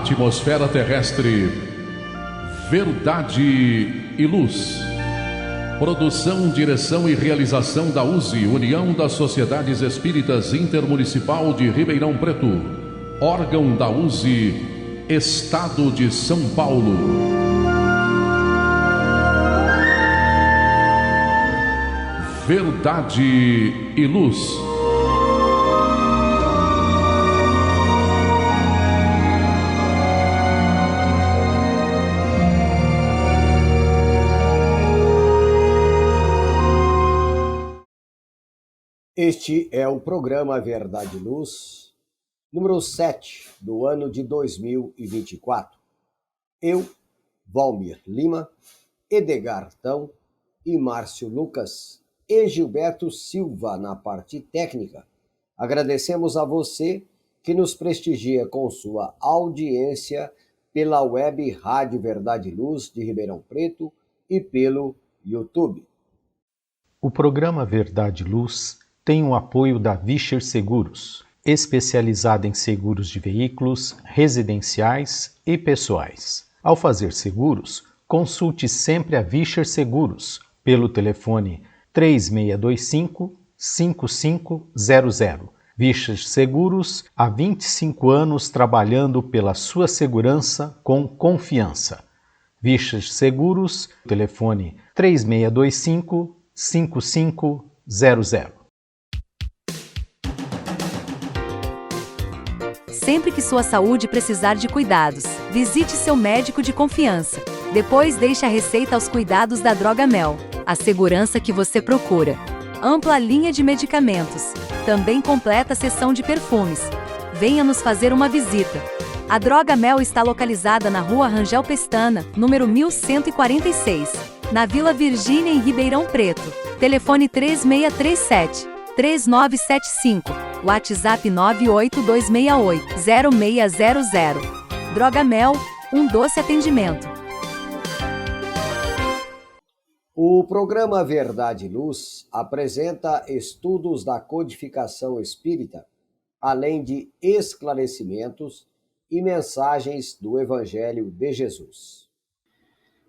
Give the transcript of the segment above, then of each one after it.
atmosfera terrestre, Verdade e Luz. Produção, direção e realização da USE, União das Sociedades Espíritas Intermunicipal de Ribeirão Preto. Órgão da USE, Estado de São Paulo. Verdade e Luz. Este é o programa Verdade e Luz, número 7 do ano de 2024. Eu, Valmir Lima, Edgar Tão e Márcio Lucas e Gilberto Silva na parte técnica. Agradecemos a você que nos prestigia com sua audiência pela web Rádio Verdade e Luz de Ribeirão Preto e pelo YouTube. O programa Verdade e Luz tem o apoio da Vischer Seguros, especializada em seguros de veículos, residenciais e pessoais. Ao fazer seguros, consulte sempre a Vischer Seguros pelo telefone 3625-5500. Vischer Seguros, há 25 anos trabalhando pela sua segurança com confiança. Vischer Seguros, telefone 3625-5500. Sempre que sua saúde precisar de cuidados, visite seu médico de confiança. Depois deixe a receita aos cuidados da Droga Mel, a segurança que você procura. Ampla linha de medicamentos, também completa seção de perfumes. Venha nos fazer uma visita. A Droga Mel está localizada na Rua Rangel Pestana, número 1146, na Vila Virgínia, em Ribeirão Preto. Telefone 3637-3975. WhatsApp 98268-0600. Droga Mel, um doce atendimento. O programa Verdade e Luz apresenta estudos da codificação espírita, além de esclarecimentos e mensagens do Evangelho de Jesus.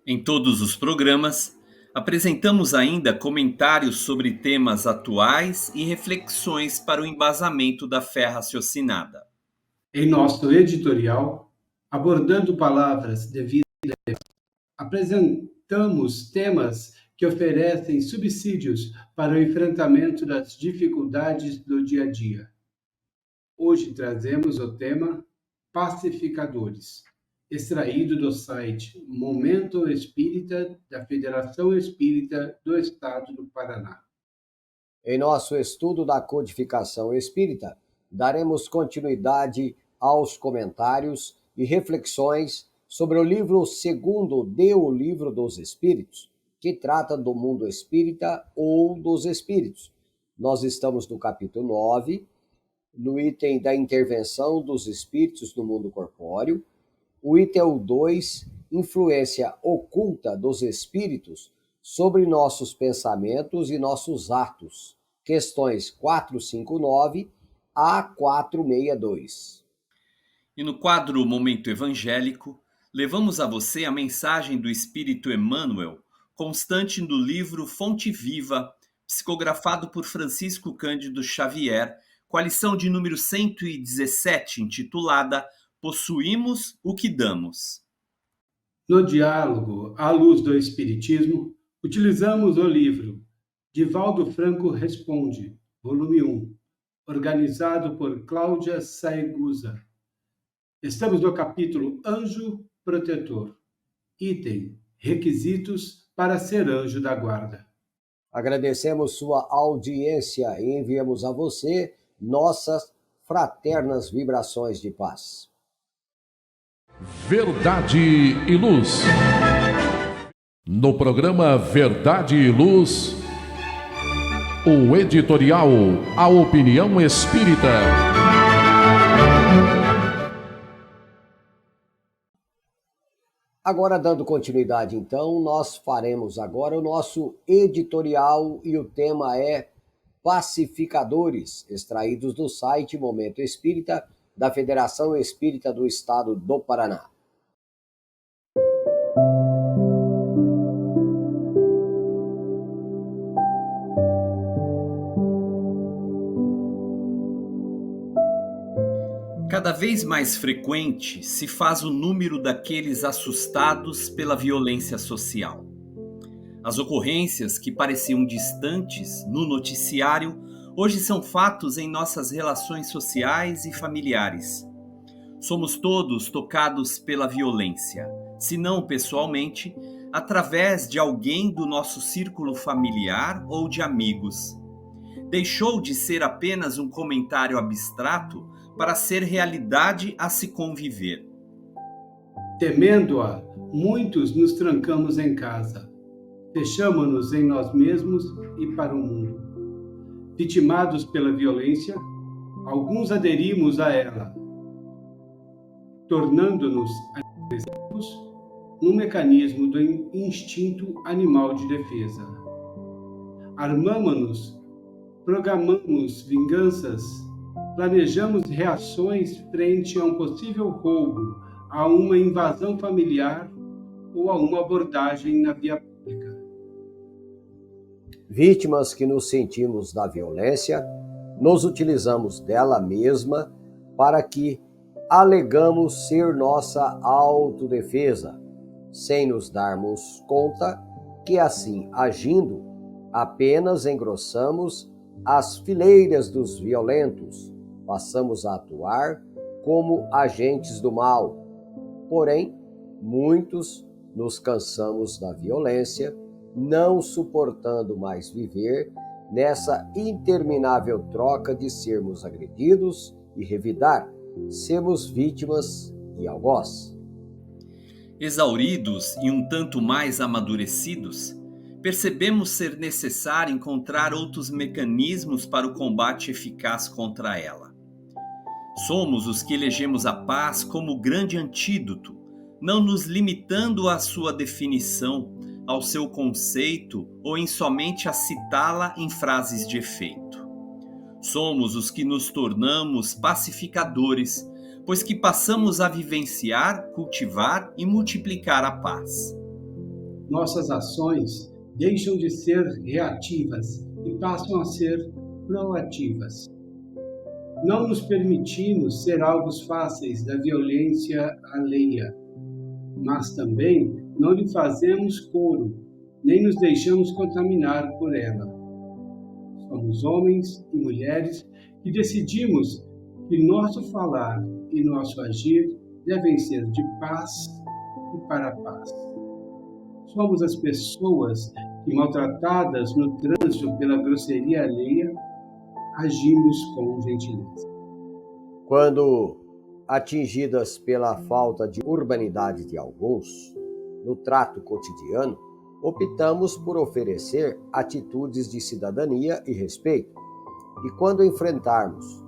Em todos os programas, apresentamos ainda comentários sobre temas atuais e reflexões para o embasamento da fé raciocinada. Em nosso editorial, abordando palavras de vida, apresentamos temas que oferecem subsídios para o enfrentamento das dificuldades do dia a dia. Hoje trazemos o tema Pacificadores, extraído do site Momento Espírita da Federação Espírita do Estado do Paraná. Em nosso estudo da codificação espírita, daremos continuidade aos comentários e reflexões sobre o livro segundo de O Livro dos Espíritos, que trata do mundo espírita ou dos espíritos. Nós estamos no capítulo 9, no item da intervenção dos espíritos no mundo corpóreo. O item 2, influência oculta dos espíritos sobre nossos pensamentos e nossos atos. Questões 459 a 462. E no quadro Momento Evangélico, levamos a você a mensagem do Espírito Emmanuel, constante no livro Fonte Viva, psicografado por Francisco Cândido Xavier, com a lição de número 117, intitulada Possuímos o que damos. No diálogo à luz do Espiritismo, utilizamos o livro Divaldo Franco Responde, volume 1, organizado por Cláudia Saegusa. Estamos no capítulo Anjo Protetor, item Requisitos para ser anjo da guarda. Agradecemos sua audiência e enviamos a você nossas fraternas vibrações de paz. Verdade e Luz. No programa Verdade e Luz, o editorial A Opinião Espírita. Agora, dando continuidade, então, nós faremos agora o nosso editorial e o tema é Pacificadores, extraídos do site Momento Espírita da Federação Espírita do Estado do Paraná. Cada vez mais frequente se faz o número daqueles assustados pela violência social. As ocorrências que pareciam distantes no noticiário hoje são fatos em nossas relações sociais e familiares. Somos todos tocados pela violência, se não pessoalmente, através de alguém do nosso círculo familiar ou de amigos. Deixou de ser apenas um comentário abstrato para ser realidade a se conviver. Temendo-a, muitos nos trancamos em casa. Fechamo-nos em nós mesmos e para o mundo. Vitimados pela violência, alguns aderimos a ela, tornando-nos agressivos num mecanismo do instinto animal de defesa. Armamo-nos, programamos vinganças, planejamos reações frente a um possível roubo, a uma invasão familiar ou a uma abordagem na via pública. Vítimas que nos sentimos da violência, nos utilizamos dela mesma para que alegamos ser nossa autodefesa, sem nos darmos conta que assim agindo, apenas engrossamos as fileiras dos violentos, passamos a atuar como agentes do mal. Porém, muitos nos cansamos da violência, não suportando mais viver nessa interminável troca de sermos agredidos e revidar, sermos vítimas de algoz. Exauridos e um tanto mais amadurecidos, percebemos ser necessário encontrar outros mecanismos para o combate eficaz contra ela. Somos os que elegemos a paz como grande antídoto, não nos limitando à sua definição, ao seu conceito ou em somente a citá-la em frases de efeito. Somos os que nos tornamos pacificadores, pois que passamos a vivenciar, cultivar e multiplicar a paz. Nossas ações deixam de ser reativas e passam a ser proativas. Não nos permitimos ser alvos fáceis da violência alheia, mas também não lhe fazemos coro, nem nos deixamos contaminar por ela. Somos homens e mulheres que decidimos que nosso falar e nosso agir devem ser de paz e para a paz. Somos as pessoas que, maltratadas no trânsito pela grosseria alheia, agimos com gentileza. Quando atingidas pela falta de urbanidade de alguns, no trato cotidiano, optamos por oferecer atitudes de cidadania e respeito. E quando enfrentamos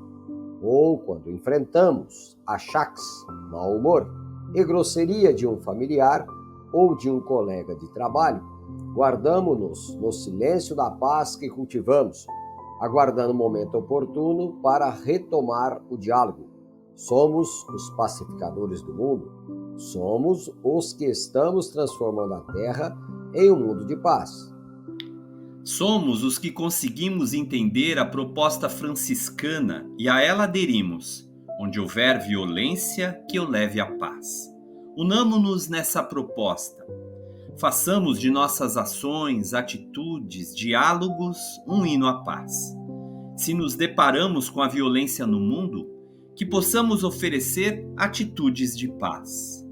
achaques, mau humor e grosseria de um familiar ou de um colega de trabalho, guardamo-nos no silêncio da paz que cultivamos, aguardando o momento oportuno para retomar o diálogo. Somos os pacificadores do mundo. Somos os que estamos transformando a Terra em um mundo de paz. Somos os que conseguimos entender a proposta franciscana e a ela aderimos. Onde houver violência, que eu leve a paz. Unamo-nos nessa proposta. Façamos de nossas ações, atitudes, diálogos, um hino à paz. Se nos deparamos com a violência no mundo, que possamos oferecer atitudes de paz.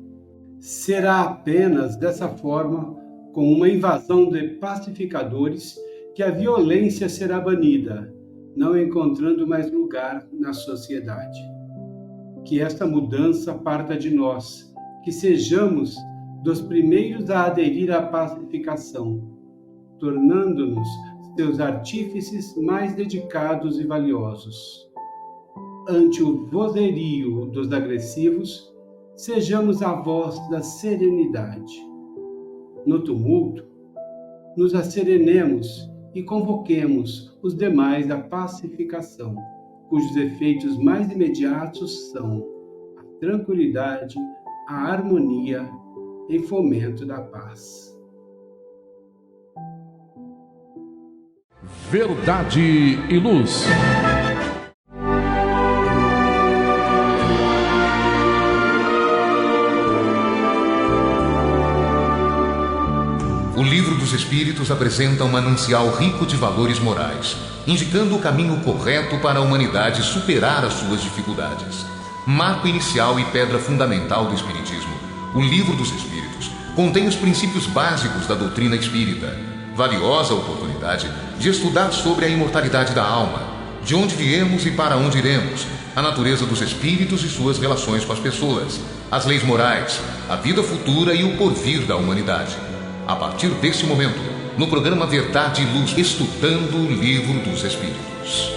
Será apenas dessa forma, com uma invasão de pacificadores, que a violência será banida, não encontrando mais lugar na sociedade. Que esta mudança parta de nós, que sejamos dos primeiros a aderir à pacificação, tornando-nos seus artífices mais dedicados e valiosos. Ante o vozerio dos agressivos, sejamos a voz da serenidade. No tumulto, nos asserenemos e convoquemos os demais à pacificação, cujos efeitos mais imediatos são a tranquilidade, a harmonia e fomento da paz. Verdade e Luz. O Livro dos Espíritos apresenta um manancial rico de valores morais, indicando o caminho correto para a humanidade superar as suas dificuldades. Marco inicial e pedra fundamental do Espiritismo, o Livro dos Espíritos contém os princípios básicos da doutrina espírita. Valiosa oportunidade de estudar sobre a imortalidade da alma, de onde viemos e para onde iremos, a natureza dos espíritos e suas relações com as pessoas, as leis morais, a vida futura e o porvir da humanidade. A partir desse momento, no programa Verdade e Luz, estudando o Livro dos Espíritos.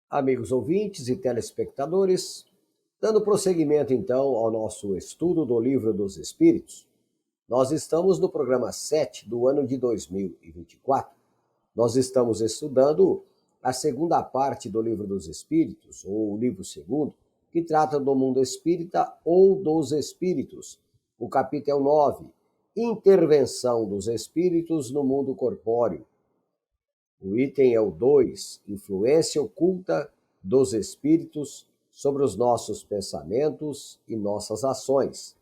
Amigos ouvintes e telespectadores, dando prosseguimento então ao nosso estudo do Livro dos Espíritos, nós estamos no programa 7 do ano de 2024. Nós estamos estudando a segunda parte do Livro dos Espíritos, ou o livro segundo, que trata do mundo espírita ou dos espíritos. O capítulo 9, Intervenção dos Espíritos no Mundo Corpóreo. O item é o 2, Influência Oculta dos Espíritos sobre os nossos pensamentos e nossas ações.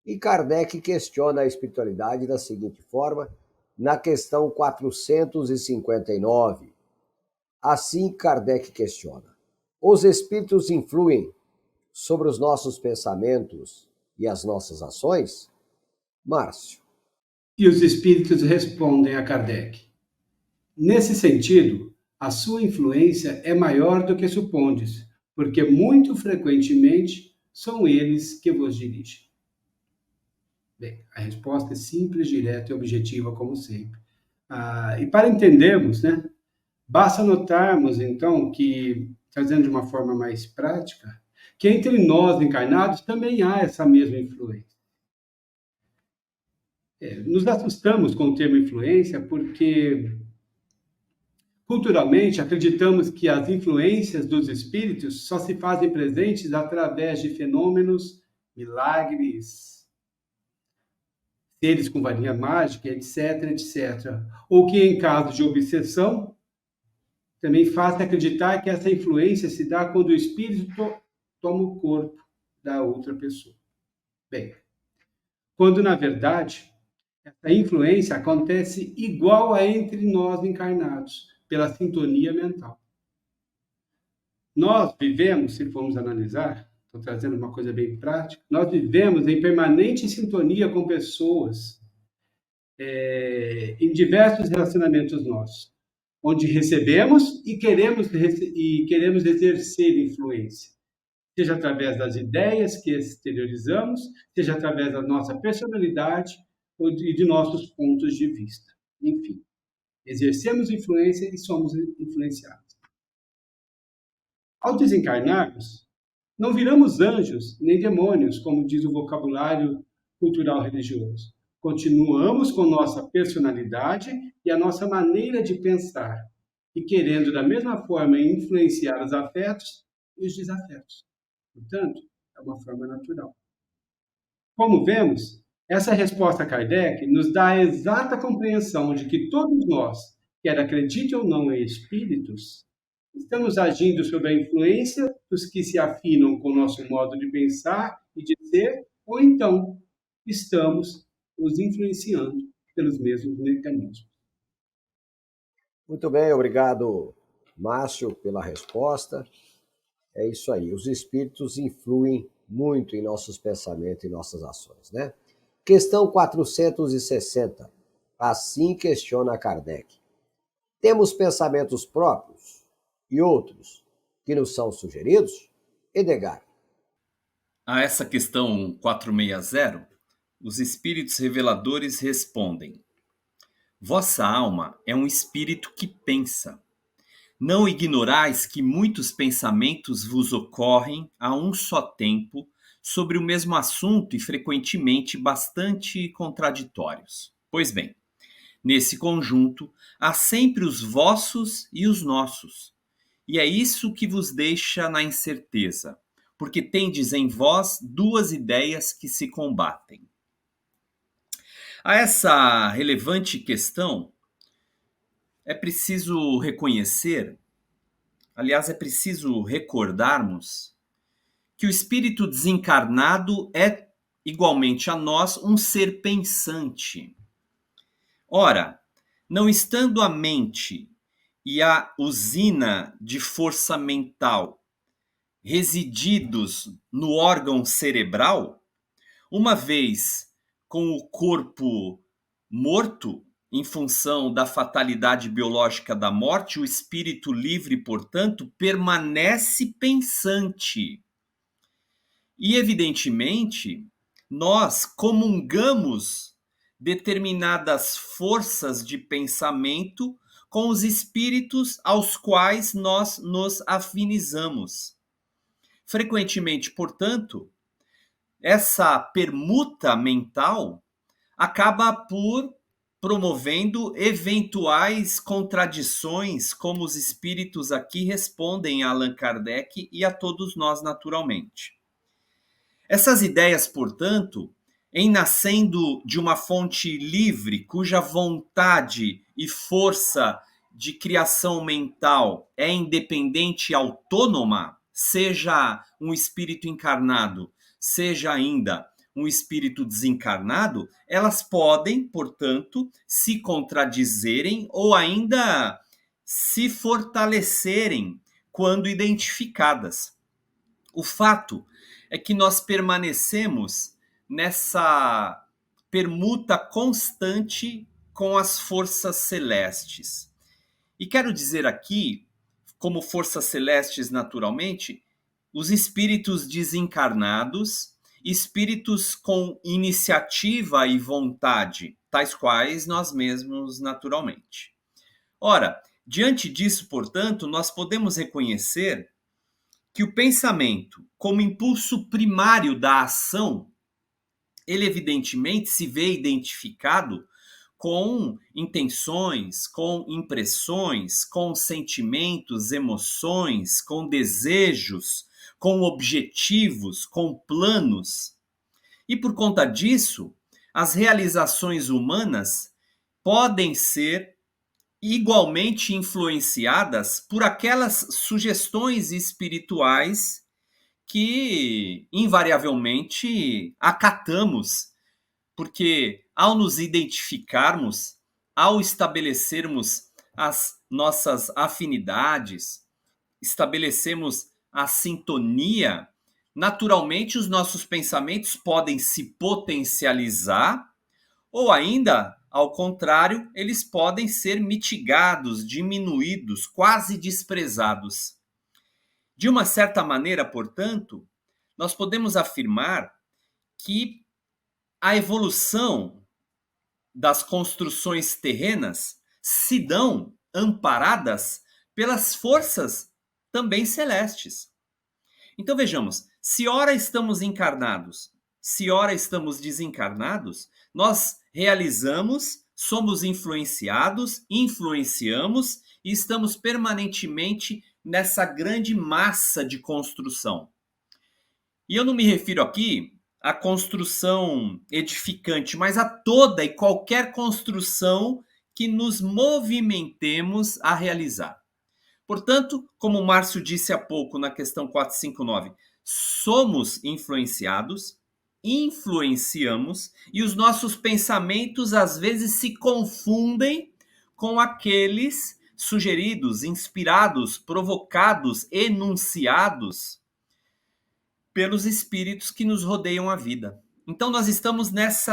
E Kardec questiona a espiritualidade da seguinte forma, na questão 459. Assim, Kardec questiona: os espíritos influem sobre os nossos pensamentos e as nossas ações? Márcio. E os espíritos respondem a Kardec: nesse sentido, a sua influência é maior do que supondes, porque muito frequentemente são eles que vos dirigem. Bem, a resposta é simples, direta e objetiva, como sempre. E para entendermos, basta notarmos, então, que, trazendo de uma forma mais prática, que entre nós encarnados também há essa mesma influência. Nos assustamos com o termo influência porque, culturalmente, acreditamos que as influências dos espíritos só se fazem presentes através de fenômenos, milagres, seres com varinha mágica, etc., etc. Ou que, em caso de obsessão, também faz acreditar que essa influência se dá quando o espírito toma o corpo da outra pessoa. Bem, quando, na verdade, essa influência acontece igual a entre nós encarnados, pela sintonia mental. Nós vivemos, se formos analisar, estou trazendo uma coisa bem prática, nós vivemos em permanente sintonia com pessoas em diversos relacionamentos nossos, onde recebemos e queremos exercer influência, seja através das ideias que exteriorizamos, seja através da nossa personalidade ou de nossos pontos de vista. Enfim, exercemos influência e somos influenciados. Ao desencarnarmos, não viramos anjos nem demônios, como diz o vocabulário cultural religioso. Continuamos com nossa personalidade e a nossa maneira de pensar, e querendo da mesma forma influenciar os afetos e os desafetos. Portanto, é uma forma natural. Como vemos, essa resposta a Kardec nos dá a exata compreensão de que todos nós, quer acredite ou não em espíritos, estamos agindo sob a influência dos que se afinam com o nosso modo de pensar e de ser, ou então estamos os influenciando pelos mesmos mecanismos. Muito bem, obrigado, Márcio, pela resposta. É isso aí, os espíritos influem muito em nossos pensamentos e nossas ações, né? Questão 460. Assim questiona Kardec: temos pensamentos próprios e outros que nos são sugeridos? Edgar. A essa questão 460, os espíritos reveladores respondem: vossa alma é um espírito que pensa. Não ignorais que muitos pensamentos vos ocorrem a um só tempo sobre o mesmo assunto e frequentemente bastante contraditórios. Pois bem, nesse conjunto há sempre os vossos e os nossos. E é isso que vos deixa na incerteza, porque tendes em vós duas ideias que se combatem. A essa relevante questão, é preciso reconhecer, aliás, é preciso recordarmos, que o espírito desencarnado é, igualmente a nós, um ser pensante. Ora, não estando a mente e a usina de força mental resididos no órgão cerebral, uma vez com o corpo morto, em função da fatalidade biológica da morte, o espírito livre, portanto, permanece pensante. E, evidentemente, nós comungamos determinadas forças de pensamento com os espíritos aos quais nós nos afinizamos. Frequentemente, portanto, essa permuta mental acaba por promovendo eventuais contradições, como os espíritos aqui respondem a Allan Kardec e a todos nós naturalmente. Essas ideias, portanto, em nascendo de uma fonte livre, cuja vontade e força de criação mental é independente e autônoma, seja um espírito encarnado, seja ainda um espírito desencarnado, elas podem, portanto, se contradizerem ou ainda se fortalecerem quando identificadas. O fato é que nós permanecemos nessa permuta constante com as forças celestes. E quero dizer aqui, como forças celestes naturalmente, os espíritos desencarnados, espíritos com iniciativa e vontade, tais quais nós mesmos naturalmente. Ora, diante disso, portanto, nós podemos reconhecer que o pensamento, como impulso primário da ação, ele evidentemente se vê identificado com intenções, com impressões, com sentimentos, emoções, com desejos, com objetivos, com planos. E por conta disso, as realizações humanas podem ser igualmente influenciadas por aquelas sugestões espirituais que invariavelmente acatamos, porque ao nos identificarmos, ao estabelecermos as nossas afinidades, estabelecemos a sintonia, naturalmente os nossos pensamentos podem se potencializar ou ainda, ao contrário, eles podem ser mitigados, diminuídos, quase desprezados. De uma certa maneira, portanto, nós podemos afirmar que a evolução das construções terrenas se dão amparadas pelas forças também celestes. Então vejamos, se ora estamos encarnados, se ora estamos desencarnados, nós realizamos, somos influenciados, influenciamos e estamos permanentemente nessa grande massa de construção. E eu não me refiro aqui à construção edificante, mas a toda e qualquer construção que nos movimentemos a realizar. Portanto, como o Márcio disse há pouco na questão 459, somos influenciados, influenciamos e os nossos pensamentos às vezes se confundem com aqueles sugeridos, inspirados, provocados, enunciados pelos espíritos que nos rodeiam a vida. Então nós estamos nesse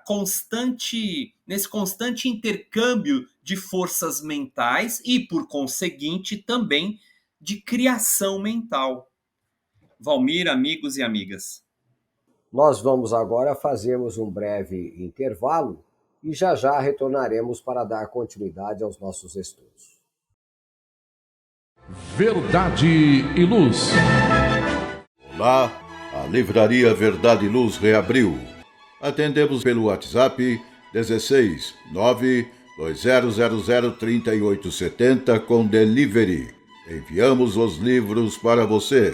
constante intercâmbio de forças mentais e, por conseguinte, também de criação mental. Valmir, amigos e amigas. Nós vamos agora fazermos um breve intervalo e já já retornaremos para dar continuidade aos nossos estudos. Verdade e Luz. Olá, a Livraria Verdade e Luz reabriu. Atendemos pelo WhatsApp 16 92000 3870 com delivery. Enviamos os livros para você.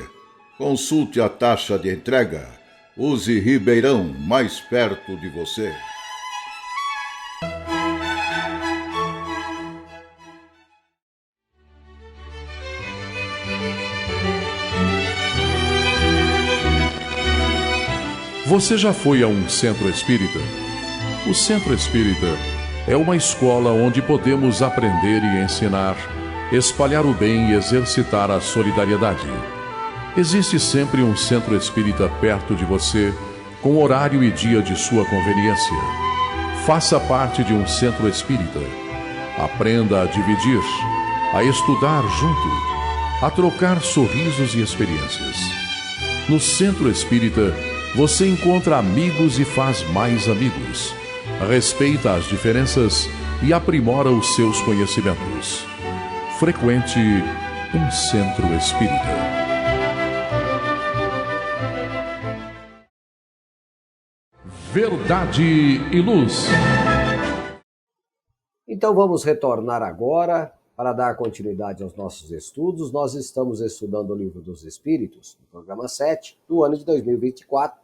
Consulte a taxa de entrega. Use Ribeirão, mais perto de você. Você já foi a um centro espírita? O centro espírita é uma escola onde podemos aprender e ensinar, espalhar o bem e exercitar a solidariedade. Existe sempre um centro espírita perto de você, com horário e dia de sua conveniência. Faça parte de um centro espírita. Aprenda a dividir, a estudar junto, a trocar sorrisos e experiências. No centro espírita, você encontra amigos e faz mais amigos. Respeita as diferenças e aprimora os seus conhecimentos. Frequente um centro espírita. Verdade e Luz. Então vamos retornar agora para dar continuidade aos nossos estudos. Nós estamos estudando o Livro dos Espíritos, no programa 7, do ano de 2024.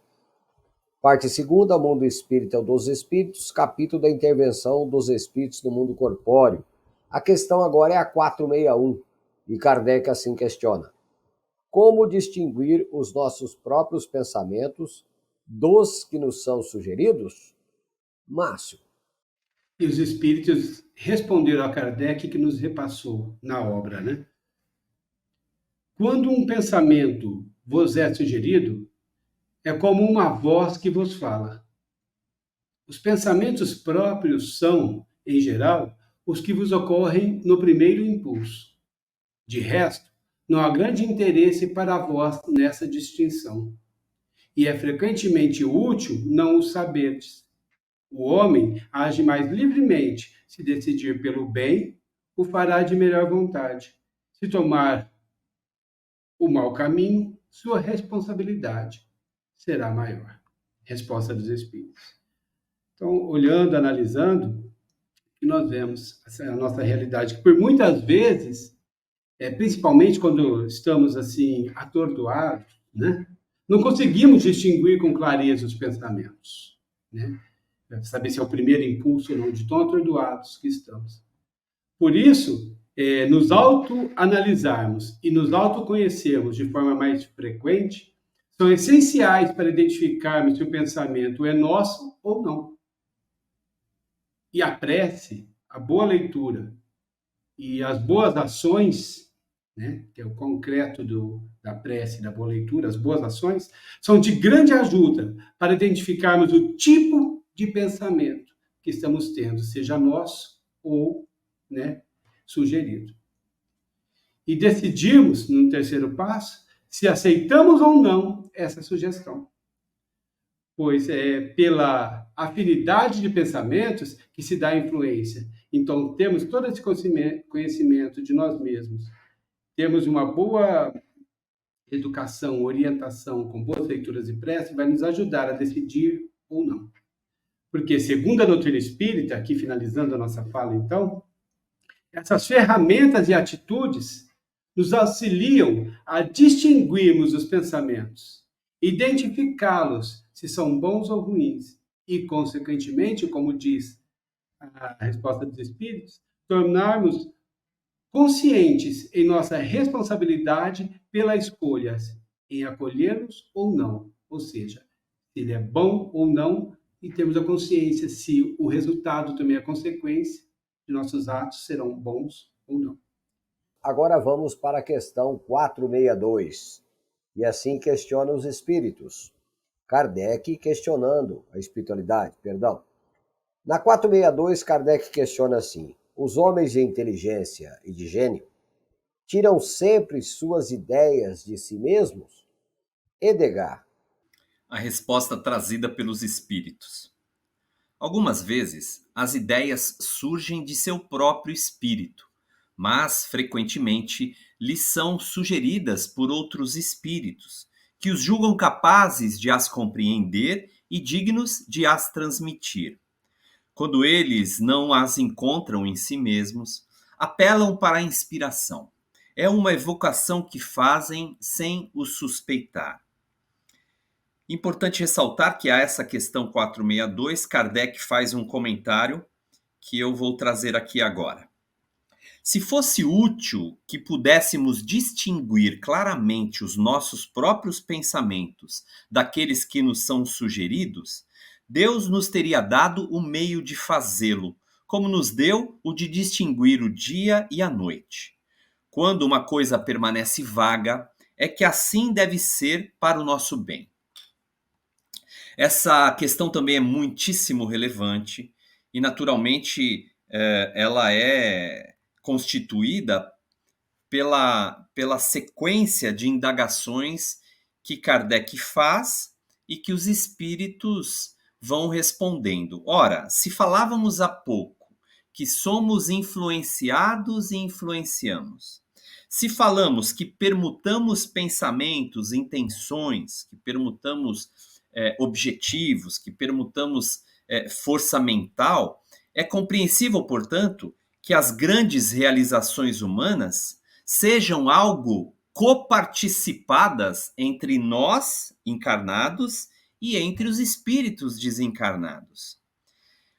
Parte 2ª, Mundo Espírita dos Espíritos, capítulo da intervenção dos espíritos no mundo corpóreo. A questão agora é a 461, e Kardec assim questiona: como distinguir os nossos próprios pensamentos dos que nos são sugeridos? Márcio. E os espíritos responderam a Kardec, que nos repassou na obra, né? Quando um pensamento vos é sugerido, é como uma voz que vos fala. Os pensamentos próprios são, em geral, os que vos ocorrem no primeiro impulso. De resto, não há grande interesse para vós nessa distinção. E é frequentemente útil não o saberdes. O homem age mais livremente se decidir pelo bem, o fará de melhor vontade. Se tomar o mau caminho, sua responsabilidade será maior. Resposta dos Espíritos. Então, olhando, analisando, nós vemos a nossa realidade, que por muitas vezes, principalmente quando estamos assim atordoados, né, não conseguimos distinguir com clareza os pensamentos, né? Saber se é o primeiro impulso ou não, de tão atordoados que estamos. Por isso, nos autoanalisarmos e nos autoconhecermos de forma mais frequente são essenciais para identificarmos se o pensamento é nosso ou não. E a prece, a boa leitura e as boas ações, né, que é o concreto da prece e da boa leitura, as boas ações, são de grande ajuda para identificarmos o tipo de pensamento que estamos tendo, seja nosso ou, né, sugerido. E decidirmos, no terceiro passo, se aceitamos ou não essa sugestão. Pois é pela afinidade de pensamentos que se dá a influência. Então, temos todo esse conhecimento de nós mesmos. Temos uma boa educação, orientação, com boas leituras e prece, vai nos ajudar a decidir ou não. Porque, segundo a doutrina espírita, aqui finalizando a nossa fala, então, essas ferramentas e atitudes nos auxiliam a distinguirmos os pensamentos, identificá-los se são bons ou ruins e, consequentemente, como diz a resposta dos Espíritos, tornarmos conscientes em nossa responsabilidade pela escolha em acolhê-los ou não, ou seja, se ele é bom ou não, e temos a consciência se o resultado também é consequência de nossos atos serão bons ou não. Agora vamos para a questão 462, e assim questiona os espíritos. Kardec questionando a espiritualidade, perdão. Na 462, Kardec questiona assim: os homens de inteligência e de gênio tiram sempre suas ideias de si mesmos? Edgar. A resposta trazida pelos espíritos. Algumas vezes, as ideias surgem de seu próprio espírito, mas, frequentemente, lhes são sugeridas por outros espíritos, que os julgam capazes de as compreender e dignos de as transmitir. Quando eles não as encontram em si mesmos, apelam para a inspiração. É uma evocação que fazem sem o suspeitar. Importante ressaltar que a essa questão 462, Kardec faz um comentário que eu vou trazer aqui agora. Se fosse útil que pudéssemos distinguir claramente os nossos próprios pensamentos daqueles que nos são sugeridos, Deus nos teria dado o meio de fazê-lo, como nos deu o de distinguir o dia e a noite. Quando uma coisa permanece vaga, é que assim deve ser para o nosso bem. Essa questão também é muitíssimo relevante e, naturalmente, ela é constituída pela sequência de indagações que Kardec faz e que os espíritos vão respondendo. Ora, se falávamos há pouco que somos influenciados e influenciamos, se falamos que permutamos pensamentos, intenções, que permutamos objetivos, que permutamos força mental, é compreensível, portanto, que as grandes realizações humanas sejam algo coparticipadas entre nós, encarnados, e entre os espíritos desencarnados.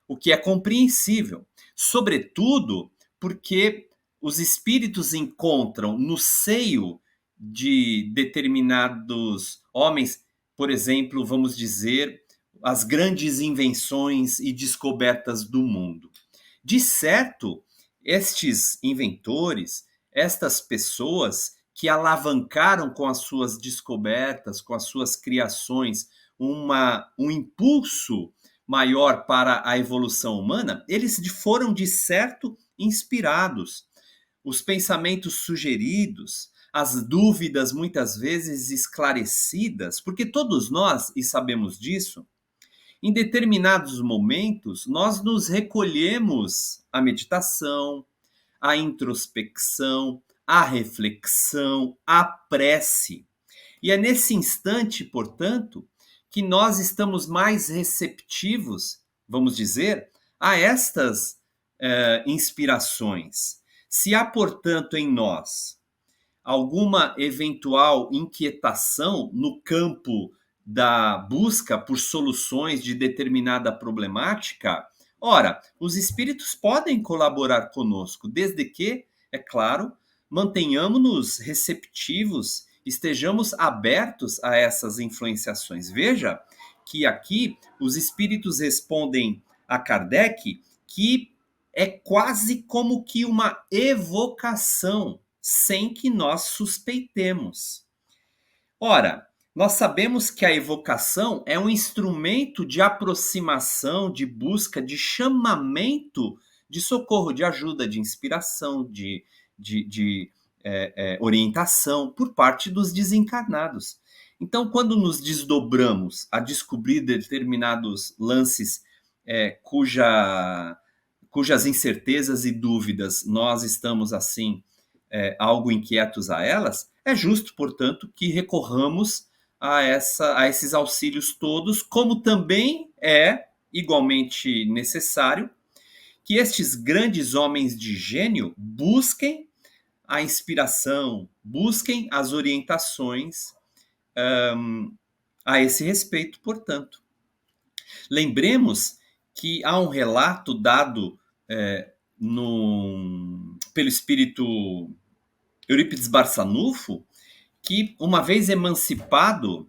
O que é compreensível, sobretudo porque os espíritos encontram no seio de determinados homens, por exemplo, vamos dizer, as grandes invenções e descobertas do mundo. De certo, estes inventores, estas pessoas que alavancaram com as suas descobertas, com as suas criações, um impulso maior para a evolução humana, eles foram, de certo, inspirados. Os pensamentos sugeridos, as dúvidas muitas vezes esclarecidas, porque todos nós, e sabemos disso, em determinados momentos, nós nos recolhemos à meditação, à introspecção, à reflexão, à prece. E é nesse instante, portanto, que nós estamos mais receptivos, vamos dizer, a estas inspirações. Se há, portanto, em nós alguma eventual inquietação no campo da busca por soluções de determinada problemática, ora, os espíritos podem colaborar conosco, desde que, é claro, mantenhamos-nos receptivos, estejamos abertos a essas influenciações. Veja que aqui os espíritos respondem a Kardec que é quase como que uma evocação, sem que nós suspeitemos. Ora, nós sabemos que a evocação é um instrumento de aproximação, de busca, de chamamento, de socorro, de ajuda, de inspiração, de orientação por parte dos desencarnados. Então, quando nos desdobramos a descobrir determinados lances cujas incertezas e dúvidas nós estamos, assim, algo inquietos a elas, é justo, portanto, que recorramos a esses auxílios todos, como também é igualmente necessário que estes grandes homens de gênio busquem a inspiração, busquem as orientações a esse respeito, portanto. Lembremos que há um relato dado pelo espírito Eurípides Barçanufo, que, uma vez emancipado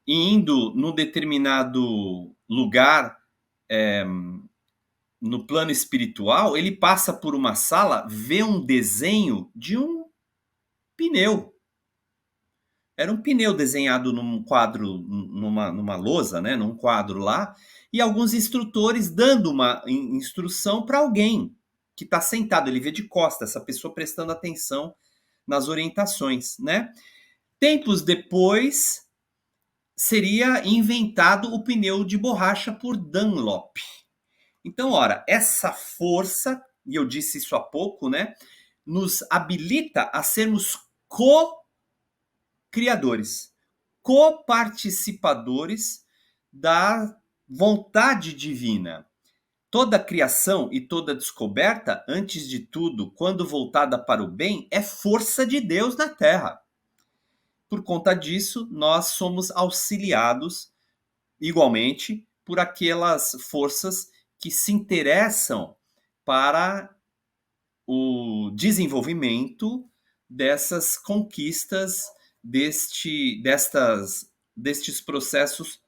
e indo num determinado lugar no plano espiritual, ele passa por uma sala, vê um desenho de um pneu. Era um pneu desenhado num quadro, numa lousa, né, num quadro lá, e alguns instrutores dando uma instrução para alguém que está sentado. Ele vê de costas, essa pessoa prestando atenção nas orientações, né? Tempos depois, seria inventado o pneu de borracha por Dunlop. Então, ora, essa força, e eu disse isso há pouco, né, nos habilita a sermos co-criadores, coparticipadores da vontade divina. Toda criação e toda descoberta, antes de tudo, quando voltada para o bem, é força de Deus na Terra. Por conta disso, nós somos auxiliados igualmente por aquelas forças que se interessam para o desenvolvimento dessas conquistas, destes processos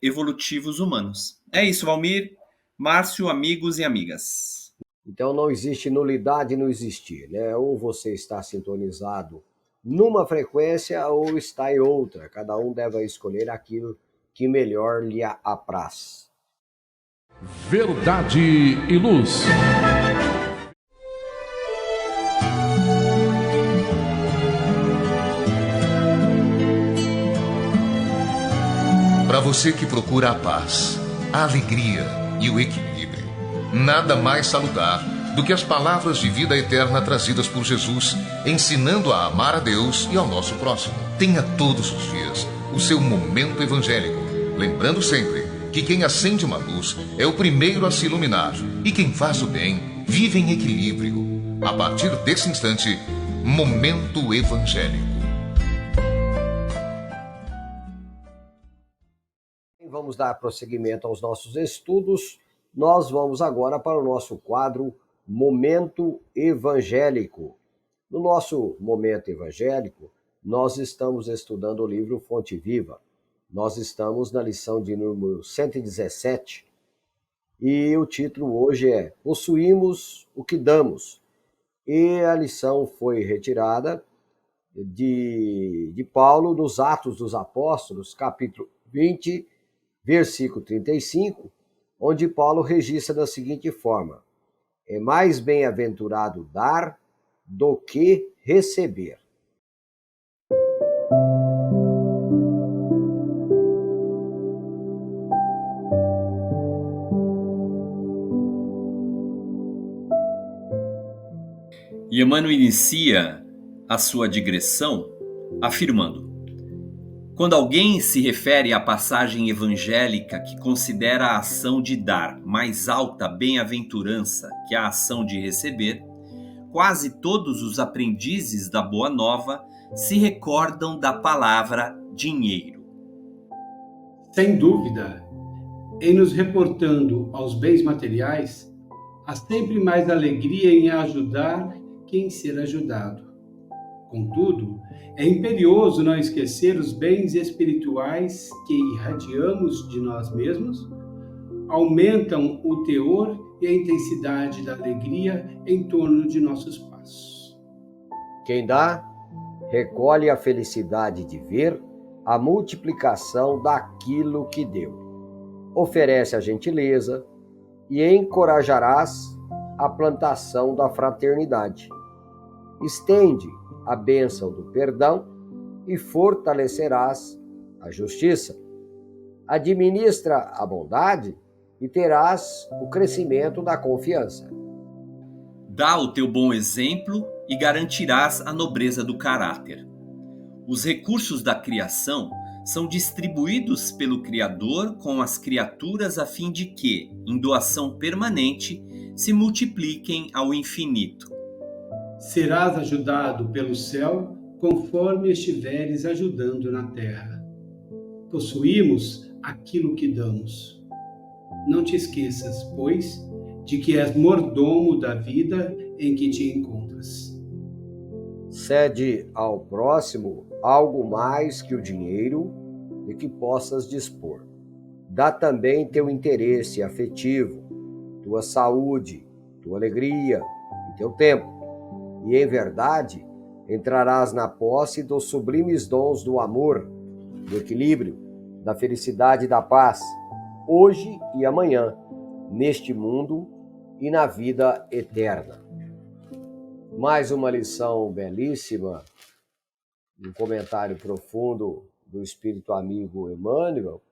evolutivos humanos. É isso, Valmir, Márcio, amigos e amigas. Então não existe nulidade no existir, né? Ou você está sintonizado numa frequência ou está em outra. Cada um deve escolher aquilo que melhor lhe apraz. Verdade e Luz. Para você que procura a paz, a alegria e o equilíbrio, nada mais salutar do que as palavras de vida eterna trazidas por Jesus, ensinando a amar a Deus e ao nosso próximo. Tenha todos os dias o seu momento evangélico, lembrando sempre que quem acende uma luz é o primeiro a se iluminar e quem faz o bem vive em equilíbrio. A partir desse instante, Momento Evangélico. Vamos dar prosseguimento aos nossos estudos. Nós vamos agora para o nosso quadro Momento Evangélico. No nosso Momento Evangélico, nós estamos estudando o livro Fonte Viva. Nós estamos na lição de número 117 e o título hoje é Possuímos o que damos. E a lição foi retirada de Paulo nos Atos dos Apóstolos, capítulo 20, versículo 35, onde Paulo registra da seguinte forma: é mais bem-aventurado dar do que receber. E Emmanuel inicia a sua digressão afirmando: quando alguém se refere à passagem evangélica que considera a ação de dar mais alta bem-aventurança que a ação de receber, quase todos os aprendizes da Boa Nova se recordam da palavra dinheiro. Sem dúvida, em nos reportando aos bens materiais, há sempre mais alegria em ajudar que em ser ajudado. Contudo, é imperioso não esquecer os bens espirituais que irradiamos de nós mesmos, aumentam o teor e a intensidade da alegria em torno de nossos passos. Quem dá, recolhe a felicidade de ver a multiplicação daquilo que deu. Oferece a gentileza e encorajarás a plantação da fraternidade. Estende a bênção do perdão e fortalecerás a justiça. Administra a bondade e terás o crescimento da confiança. Dá o teu bom exemplo e garantirás a nobreza do caráter. Os recursos da criação são distribuídos pelo Criador com as criaturas a fim de que, em doação permanente, se multipliquem ao infinito. Serás ajudado pelo céu conforme estiveres ajudando na terra. Possuímos aquilo que damos. Não te esqueças, pois, de que és mordomo da vida em que te encontras. Cede ao próximo algo mais que o dinheiro de que possas dispor. Dá também teu interesse afetivo, tua saúde, tua alegria e teu tempo. E, em verdade, entrarás na posse dos sublimes dons do amor, do equilíbrio, da felicidade e da paz, hoje e amanhã, neste mundo e na vida eterna. Mais uma lição belíssima, um comentário profundo do Espírito Amigo Emmanuel,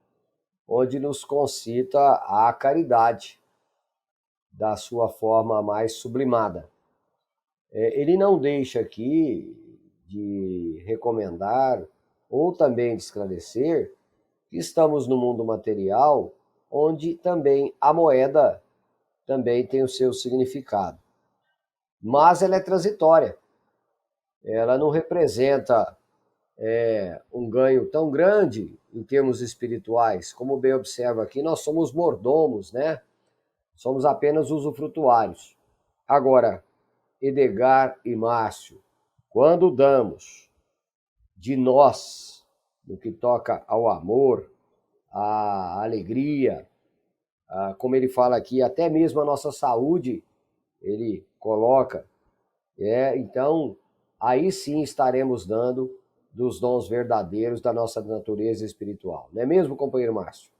onde nos concita a caridade da sua forma mais sublimada. Ele não deixa aqui de recomendar ou também de esclarecer Estamos no mundo material, onde também a moeda também tem o seu significado. Mas ela é transitória. Ela não representa um ganho tão grande em termos espirituais. Como bem observa aqui, nós somos mordomos, né? Somos apenas usufrutuários. Agora, Edgar e Márcio, quando damos de nós, no que toca ao amor, à alegria, como ele fala aqui, até mesmo a nossa saúde, ele coloca, então, aí sim estaremos dando dos dons verdadeiros da nossa natureza espiritual. Não é mesmo, companheiro Márcio?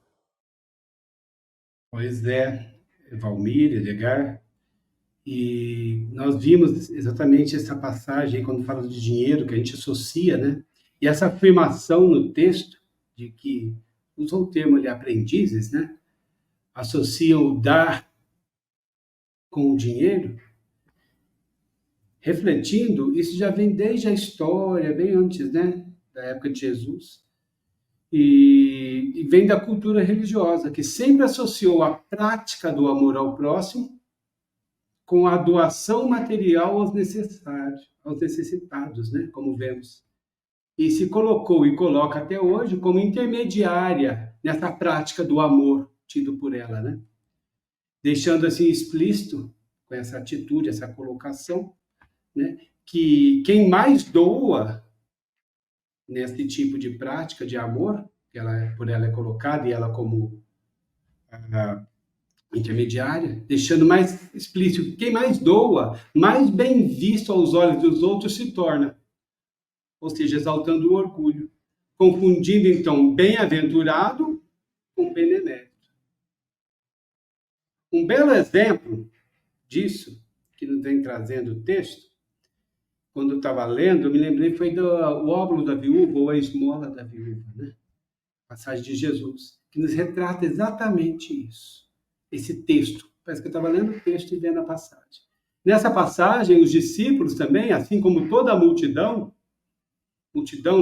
Pois é, Valmir, Edgar. E nós vimos exatamente essa passagem quando fala de dinheiro, que a gente associa, né? E essa afirmação no texto de que, usou o termo ali, aprendizes, né? Associam o dar com o dinheiro. Refletindo, isso já vem desde a história, bem antes, né? Da época de Jesus. E vem da cultura religiosa, que sempre associou a prática do amor ao próximo com a doação material aos necessitados, né? Como vemos. E se colocou e coloca até hoje como intermediária nessa prática do amor tido por ela, né? Deixando assim explícito, com essa atitude, essa colocação, né? Que quem mais doa nesse tipo de prática de amor, que por ela é colocada e ela como intermediária, deixando mais explícito, quem mais doa, mais bem visto aos olhos dos outros se torna, ou seja, exaltando o orgulho, confundindo então bem-aventurado com benemérito. Um belo exemplo disso, que nos vem trazendo o texto, quando eu estava lendo, eu me lembrei, foi do óbolo da viúva, ou a esmola da viúva, né? A passagem de Jesus, que nos retrata exatamente isso. Esse texto. Parece que eu estava lendo o texto e vendo a passagem. Nessa passagem, os discípulos também, assim como toda a multidão,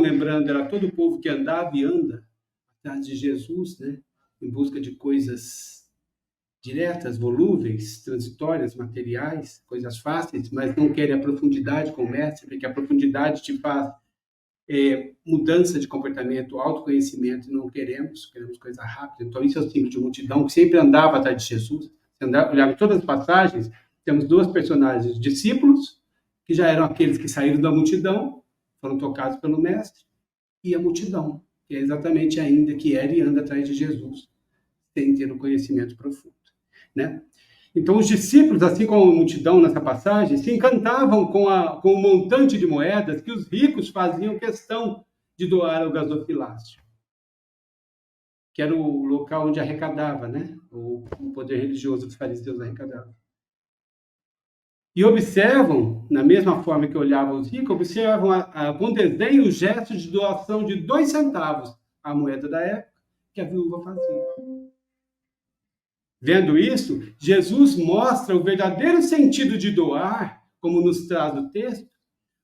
lembrando, era todo o povo que andava e anda atrás de Jesus, né? Em busca de coisas diretas, volúveis, transitórias, materiais, coisas fáceis, mas não querem a profundidade com o mestre, porque a profundidade te faz mudança de comportamento, autoconhecimento, e não queremos coisa rápida. Então, isso é o símbolo de multidão que sempre andava atrás de Jesus. Se olhar em todas as passagens, temos duas personagens, discípulos, que já eram aqueles que saíram da multidão, foram tocados pelo mestre, e a multidão, que é exatamente ainda que era e anda atrás de Jesus, sem ter o conhecimento profundo, né? Então, os discípulos, assim como a multidão nessa passagem, se encantavam com o montante de moedas que os ricos faziam questão de doar ao gasofilácio, que era o local onde arrecadava, né? O poder religioso dos fariseus arrecadava. E observam, na mesma forma que olhavam os ricos, observam com desdém o gesto de doação de 2 centavos, a moeda da época, que a viúva fazia. Vendo isso, Jesus mostra o verdadeiro sentido de doar, como nos traz o texto,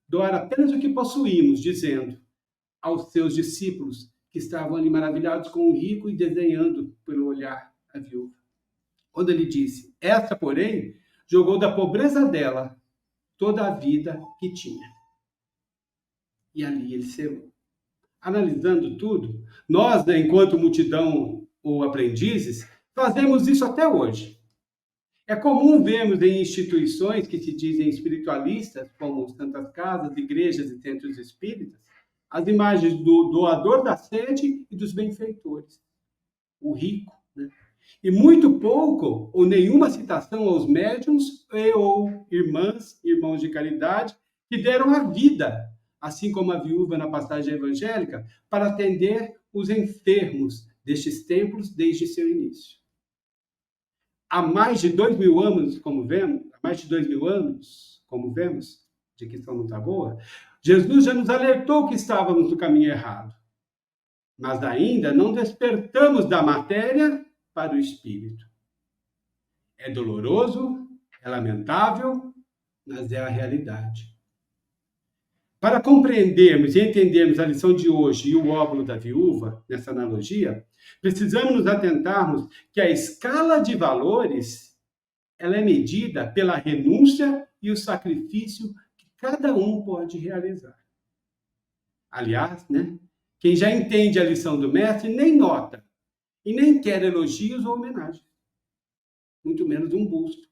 doar apenas o que possuímos, dizendo aos seus discípulos, que estavam ali maravilhados com o rico e desenhando pelo olhar a viúva. Quando ele disse, esta, porém, jogou da pobreza dela toda a vida que tinha. E ali ele selou. Analisando tudo, nós, enquanto multidão ou aprendizes, fazemos isso até hoje. É comum vermos em instituições que se dizem espiritualistas, como santas casas, igrejas e centros espíritas, as imagens do doador da sede e dos benfeitores, o rico, né? E muito pouco ou nenhuma citação aos médiuns ou irmãos de caridade que deram a vida, assim como a viúva na passagem evangélica, para atender os enfermos destes templos desde seu início. Há mais de 2.000 anos, como vemos, de que isso não está boa, Jesus já nos alertou que estávamos no caminho errado. Mas ainda não despertamos da matéria para o espírito. É doloroso, é lamentável, mas é a realidade. Para compreendermos e entendermos a lição de hoje e o óbolo da viúva, nessa analogia, precisamos nos atentarmos que a escala de valores ela é medida pela renúncia e o sacrifício que cada um pode realizar. Aliás, quem já entende a lição do mestre nem nota e nem quer elogios ou homenagens, muito menos um busto,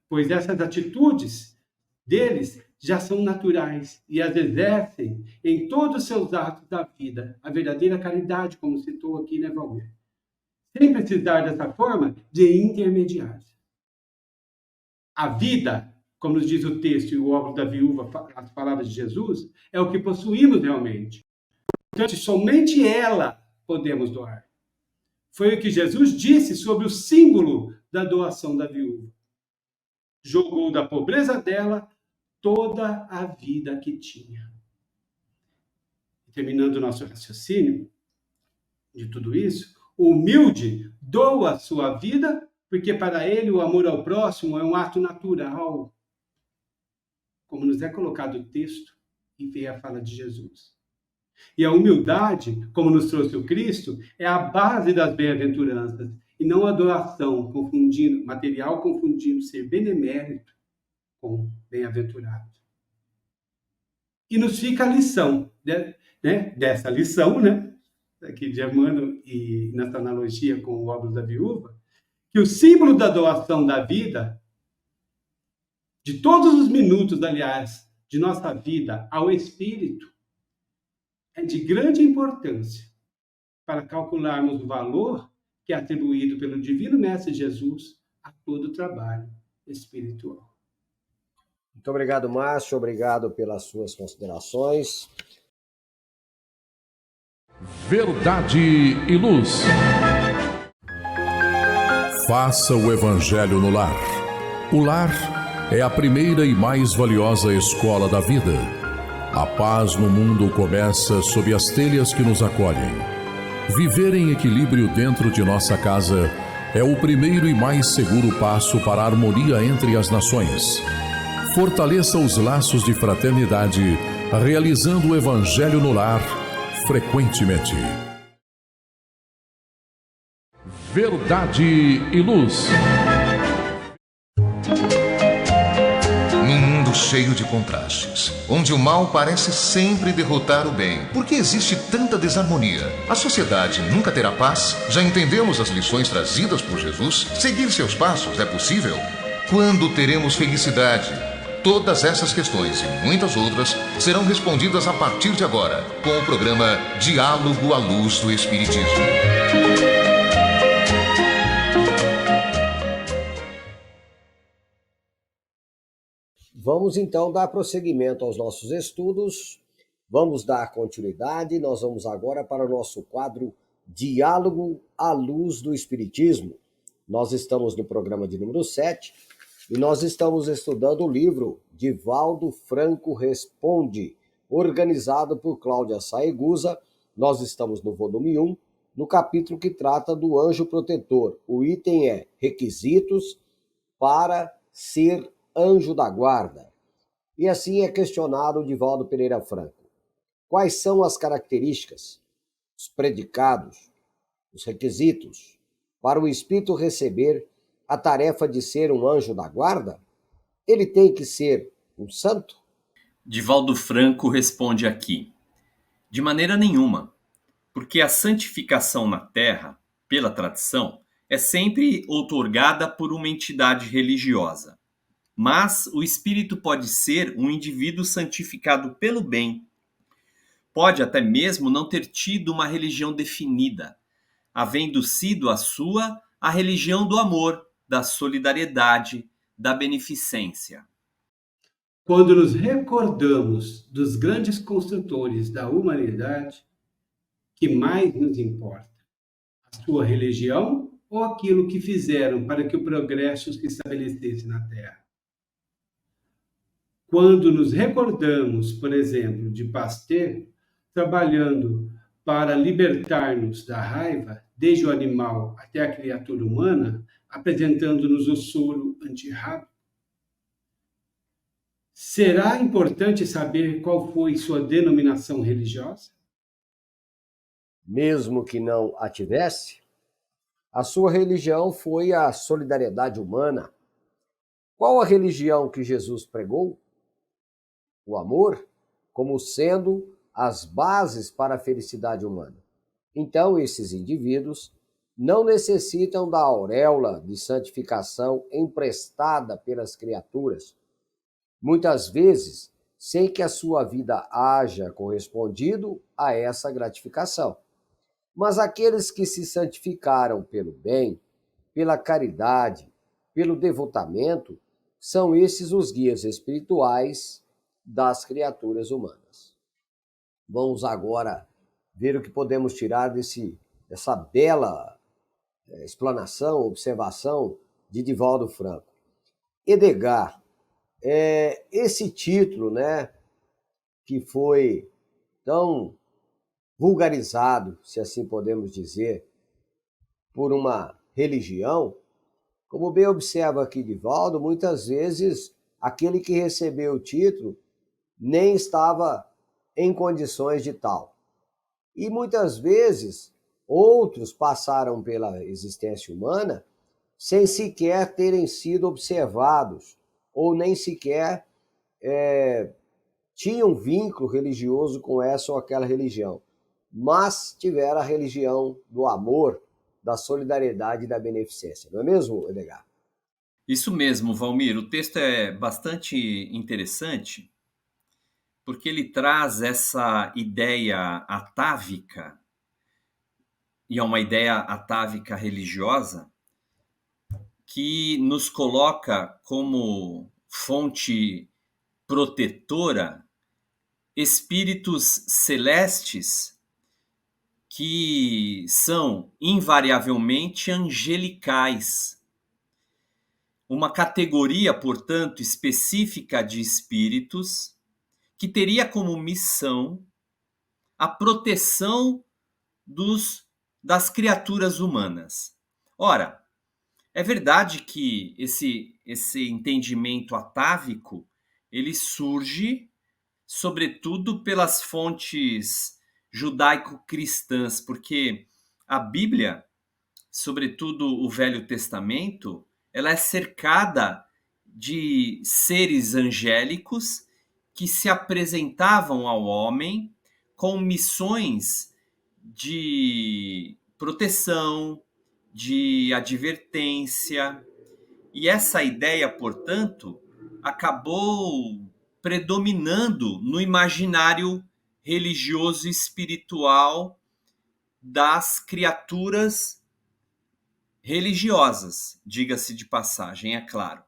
pois essas atitudes deles já são naturais e as exercem em todos os seus atos da vida, a verdadeira caridade, como citou aqui, Valmir? Sem precisar dessa forma de intermediários. A vida, como nos diz o texto e o óbolo da viúva, as palavras de Jesus, é o que possuímos realmente. Portanto, somente ela podemos doar. Foi o que Jesus disse sobre o símbolo da doação da viúva. Jogou da pobreza dela toda a vida que tinha. Terminando o nosso raciocínio de tudo isso, o humilde doa a sua vida porque para ele o amor ao próximo é um ato natural, como nos é colocado o texto e vê a fala de Jesus. E a humildade, como nos trouxe o Cristo, é a base das bem-aventuranças, e não a doação material confundindo ser benemérito com bem-aventurado. E nos fica a lição, dessa lição, aqui de Emmanuel e nessa analogia com o óbolo da viúva, que o símbolo da doação da vida, de todos os minutos, aliás, de nossa vida ao Espírito, é de grande importância para calcularmos o valor que é atribuído pelo Divino Mestre Jesus a todo o trabalho espiritual. Muito obrigado, Márcio. Obrigado pelas suas considerações. Verdade e Luz. Faça o Evangelho no lar. O lar é a primeira e mais valiosa escola da vida. A paz no mundo começa sob as telhas que nos acolhem. Viver em equilíbrio dentro de nossa casa é o primeiro e mais seguro passo para a harmonia entre as nações. Fortaleça os laços de fraternidade, realizando o Evangelho no lar frequentemente. Verdade e Luz. Num mundo cheio de contrastes, onde o mal parece sempre derrotar o bem, por que existe tanta desarmonia? A sociedade nunca terá paz? Já entendemos as lições trazidas por Jesus? Seguir seus passos é possível? Quando teremos felicidade? Todas essas questões e muitas outras serão respondidas a partir de agora, com o programa Diálogo à Luz do Espiritismo. Vamos então dar prosseguimento aos nossos estudos, vamos dar continuidade. Nós vamos agora para o nosso quadro Diálogo à Luz do Espiritismo. Nós estamos no programa de número 7 e nós estamos estudando o livro Divaldo Franco Responde, organizado por Cláudia Saegusa. Nós estamos no volume 1, no capítulo que trata do anjo protetor. O item é Requisitos para ser anjo da guarda. E assim é questionado o Divaldo Pereira Franco. Quais são as características, os predicados, os requisitos para o espírito receber a tarefa de ser um anjo da guarda? Ele tem que ser um santo? Divaldo Franco responde aqui: de maneira nenhuma, porque a santificação na terra, pela tradição, é sempre outorgada por uma entidade religiosa. Mas o espírito pode ser um indivíduo santificado pelo bem. Pode até mesmo não ter tido uma religião definida, havendo sido a sua a religião do amor, da solidariedade, da beneficência. Quando nos recordamos dos grandes construtores da humanidade, que mais nos importa? A sua religião ou aquilo que fizeram para que o progresso se estabelecesse na Terra? Quando nos recordamos, por exemplo, de Pasteur, trabalhando para libertar-nos da raiva, desde o animal até a criatura humana, apresentando-nos o soro antirrábico, Será importante saber qual foi sua denominação religiosa? Mesmo que não a tivesse, a sua religião foi a solidariedade humana. Qual a religião que Jesus pregou? O amor, como sendo as bases para a felicidade humana. Então, esses indivíduos não necessitam da auréola de santificação emprestada pelas criaturas, muitas vezes sem que a sua vida haja correspondido a essa gratificação. Mas aqueles que se santificaram pelo bem, pela caridade, pelo devotamento, são esses os guias espirituais das criaturas humanas. Vamos agora ver o que podemos tirar dessa bela explanação, observação de Divaldo Franco. Edgar, esse título, né, que foi tão vulgarizado, se assim podemos dizer, por uma religião, como bem observa aqui Divaldo, muitas vezes aquele que recebeu o título nem estava em condições de tal. E muitas vezes outros passaram pela existência humana sem sequer terem sido observados ou nem sequer tinham vínculo religioso com essa ou aquela religião, mas tiveram a religião do amor, da solidariedade e da beneficência. Não é mesmo, Edgar? Isso mesmo, Valmir. O texto é bastante interessante porque ele traz essa ideia atávica, e é uma ideia atávica religiosa, que nos coloca como fonte protetora espíritos celestes que são invariavelmente angelicais. Uma categoria, portanto, específica de espíritos que teria como missão a proteção das criaturas humanas. Ora, é verdade que esse entendimento atávico ele surge, sobretudo, pelas fontes judaico-cristãs, porque a Bíblia, sobretudo o Velho Testamento, ela é cercada de seres angélicos que se apresentavam ao homem com missões de proteção, de advertência. E essa ideia, portanto, acabou predominando no imaginário religioso e espiritual das criaturas religiosas, diga-se de passagem, é claro.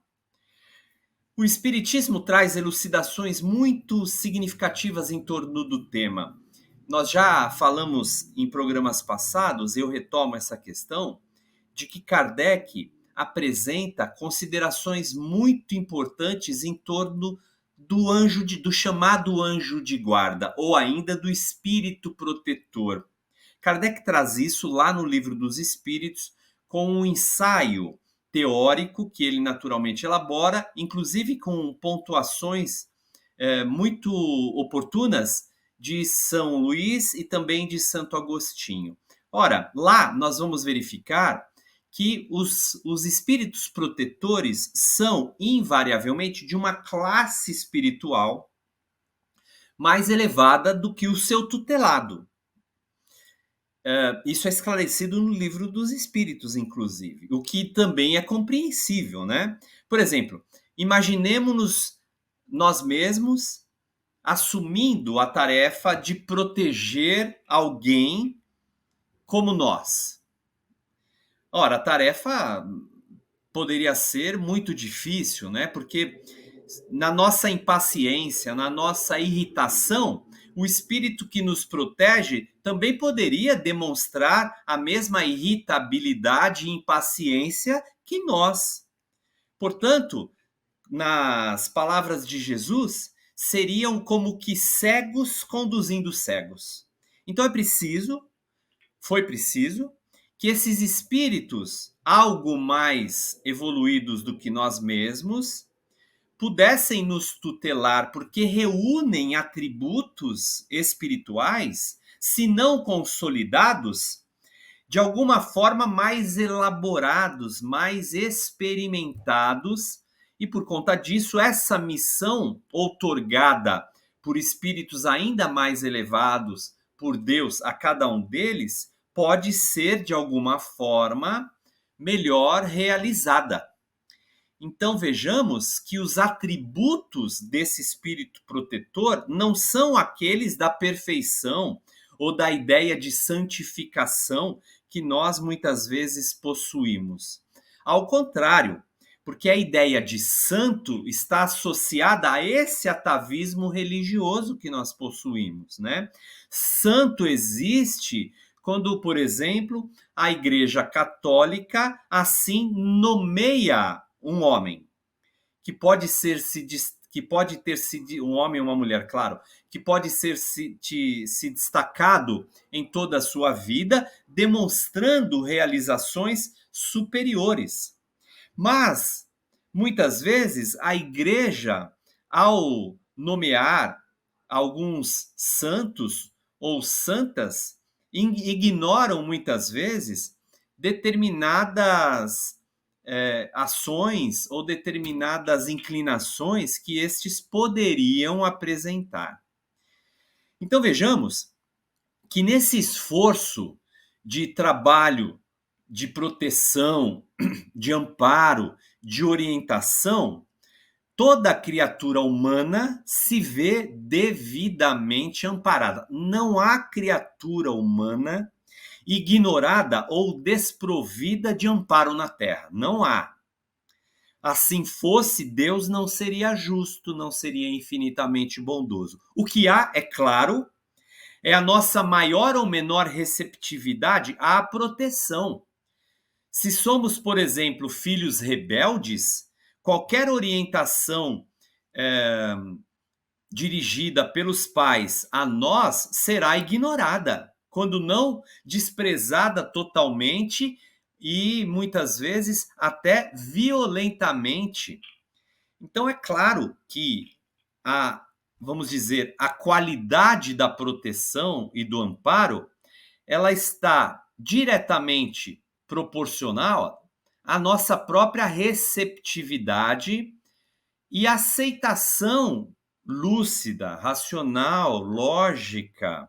O Espiritismo traz elucidações muito significativas em torno do tema. Nós já falamos em programas passados, eu retomo essa questão, de que Kardec apresenta considerações muito importantes em torno do chamado anjo de guarda, ou ainda do espírito protetor. Kardec traz isso lá no Livro dos Espíritos, com um ensaio teórico que ele naturalmente elabora, inclusive com pontuações muito oportunas de São Luís e também de Santo Agostinho. Ora, lá nós vamos verificar que os espíritos protetores são invariavelmente de uma classe espiritual mais elevada do que o seu tutelado. Isso é esclarecido no Livro dos Espíritos, inclusive, o que também é compreensível, né? Por exemplo, imaginemos-nos nós mesmos assumindo a tarefa de proteger alguém como nós. Ora, a tarefa poderia ser muito difícil, né? Porque na nossa impaciência, na nossa irritação, o espírito que nos protege também poderia demonstrar a mesma irritabilidade e impaciência que nós. Portanto, nas palavras de Jesus, seriam como que cegos conduzindo cegos. Então foi preciso que esses espíritos, algo mais evoluídos do que nós mesmos, pudessem nos tutelar, porque reúnem atributos espirituais, se não consolidados, de alguma forma mais elaborados, mais experimentados, e por conta disso, essa missão outorgada por espíritos ainda mais elevados, por Deus a cada um deles, pode ser, de alguma forma, melhor realizada. Então vejamos que os atributos desse espírito protetor não são aqueles da perfeição ou da ideia de santificação que nós muitas vezes possuímos. Ao contrário, porque a ideia de santo está associada a esse atavismo religioso que nós possuímos, né? Santo existe quando, por exemplo, a Igreja Católica assim nomeia um homem, que pode ter sido um homem ou uma mulher, claro, que pode ser se destacado em toda a sua vida, demonstrando realizações superiores. Mas, muitas vezes, a Igreja, ao nomear alguns santos ou santas, ignoram muitas vezes determinadas ações ou determinadas inclinações que estes poderiam apresentar. Então vejamos que nesse esforço de trabalho, de proteção, de amparo, de orientação, toda criatura humana se vê devidamente amparada. Não há criatura humana ignorada ou desprovida de amparo na terra. Não há. Assim fosse, Deus não seria justo, não seria infinitamente bondoso. O que há, é claro, é a nossa maior ou menor receptividade à proteção. Se somos, por exemplo, filhos rebeldes, qualquer orientação dirigida pelos pais a nós será ignorada, quando não desprezada totalmente e muitas vezes até violentamente. Então é claro que vamos dizer, a qualidade da proteção e do amparo, ela está diretamente proporcional à nossa própria receptividade e aceitação lúcida, racional, lógica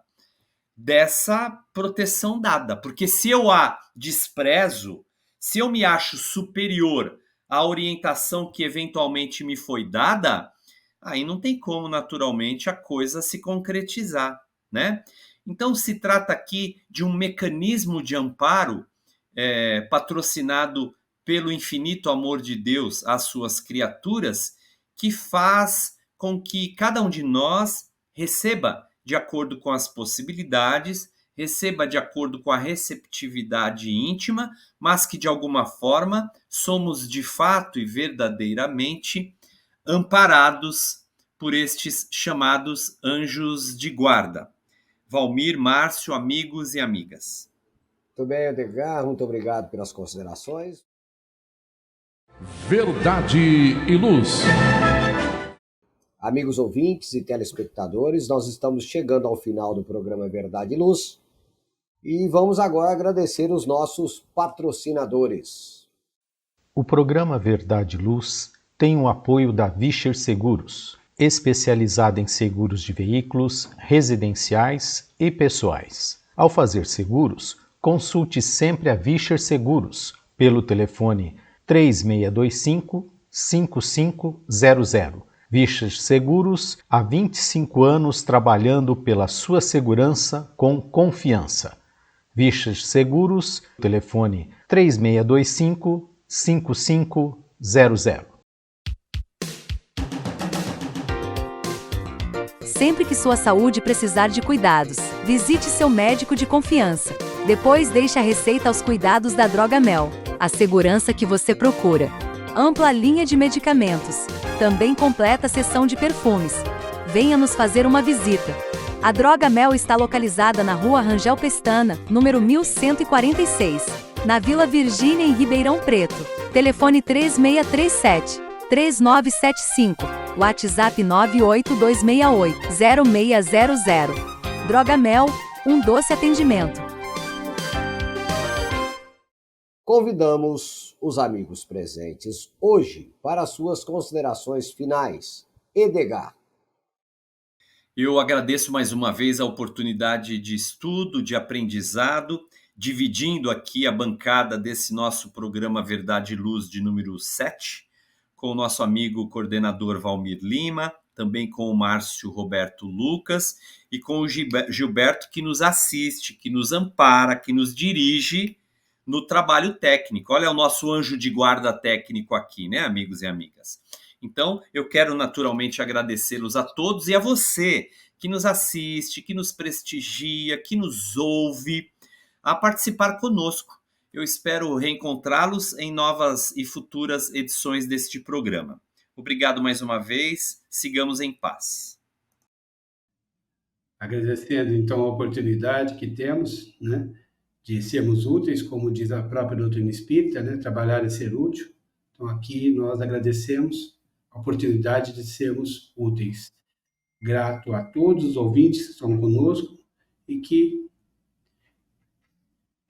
dessa proteção dada. Porque se eu a desprezo, se eu me acho superior à orientação que eventualmente me foi dada, aí não tem como, naturalmente, a coisa se concretizar, né? Então, se trata aqui de um mecanismo de amparo patrocinado pelo infinito amor de Deus às suas criaturas, que faz com que cada um de nós receba de acordo com as possibilidades, receba de acordo com a receptividade íntima, mas que, de alguma forma, somos de fato e verdadeiramente amparados por estes chamados anjos de guarda. Valmir, Márcio, amigos e amigas. Muito bem, Edgar, muito obrigado pelas considerações. Verdade e Luz. Amigos ouvintes e telespectadores, nós estamos chegando ao final do programa Verdade e Luz e vamos agora agradecer os nossos patrocinadores. O programa Verdade e Luz tem o apoio da Vischer Seguros, especializada em seguros de veículos, residenciais e pessoais. Ao fazer seguros, consulte sempre a Vischer Seguros pelo telefone 3625-5500. Vischer Seguros, há 25 anos trabalhando pela sua segurança com confiança. Vischer Seguros, telefone 3625-5500. Sempre que sua saúde precisar de cuidados, visite seu médico de confiança. Depois deixe a receita aos cuidados da Droga Mel, a segurança que você procura. Ampla linha de medicamentos. Também completa seção de perfumes. Venha nos fazer uma visita. A Droga Mel está localizada na Rua Rangel Pestana, número 1146, na Vila Virgínia, em Ribeirão Preto. Telefone 3637 3975. WhatsApp 98268-0600. Droga Mel, um doce atendimento. Convidamos os amigos presentes hoje para suas considerações finais. Edgar. Eu agradeço mais uma vez a oportunidade de estudo, de aprendizado, dividindo aqui a bancada desse nosso programa Verdade e Luz de número 7, com o nosso amigo coordenador Valmir Lima, também com o Márcio Roberto Lucas e com o Gilberto, que nos assiste, que nos ampara, que nos dirige no trabalho técnico. Olha o nosso anjo de guarda técnico aqui, né, amigos e amigas? Então, eu quero naturalmente agradecê-los a todos e a você que nos assiste, que nos prestigia, que nos ouve, a participar conosco. Eu espero reencontrá-los em novas e futuras edições deste programa. Obrigado mais uma vez, sigamos em paz. Agradecendo então a oportunidade que temos, né, de sermos úteis, como diz a própria doutrina espírita, né, trabalhar é ser útil. Então aqui nós agradecemos a oportunidade de sermos úteis. Grato a todos os ouvintes que estão conosco e que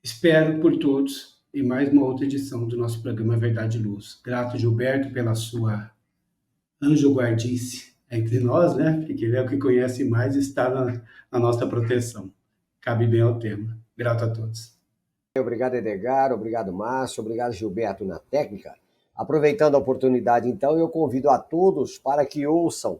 espero por todos em mais uma outra edição do nosso programa Verdade e Luz. Grato, Gilberto, pela sua anjo guardice entre nós, né? Porque ele é o que conhece mais e está na nossa proteção. Cabe bem ao tema. Grato a todos. Obrigado, Edgar. Obrigado, Márcio. Obrigado, Gilberto, na técnica. Aproveitando a oportunidade, então, eu convido a todos para que ouçam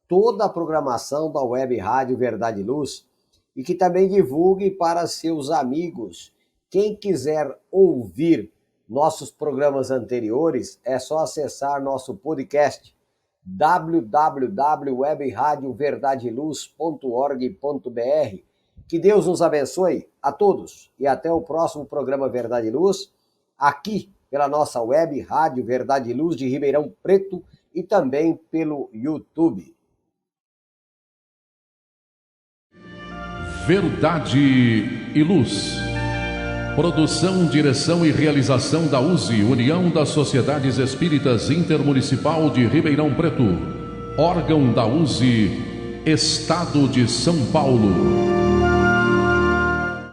toda a programação da Web Rádio Verdade e Luz e que também divulgue para seus amigos. Quem quiser ouvir nossos programas anteriores, é só acessar nosso podcast www.webradioverdadeluz.org.br. Que Deus nos abençoe a todos e até o próximo programa Verdade e Luz, aqui pela nossa Web Rádio Verdade e Luz de Ribeirão Preto e também pelo YouTube. Verdade e Luz. Produção, direção e realização da USE, União das Sociedades Espíritas Intermunicipal de Ribeirão Preto. Órgão da USE, Estado de São Paulo.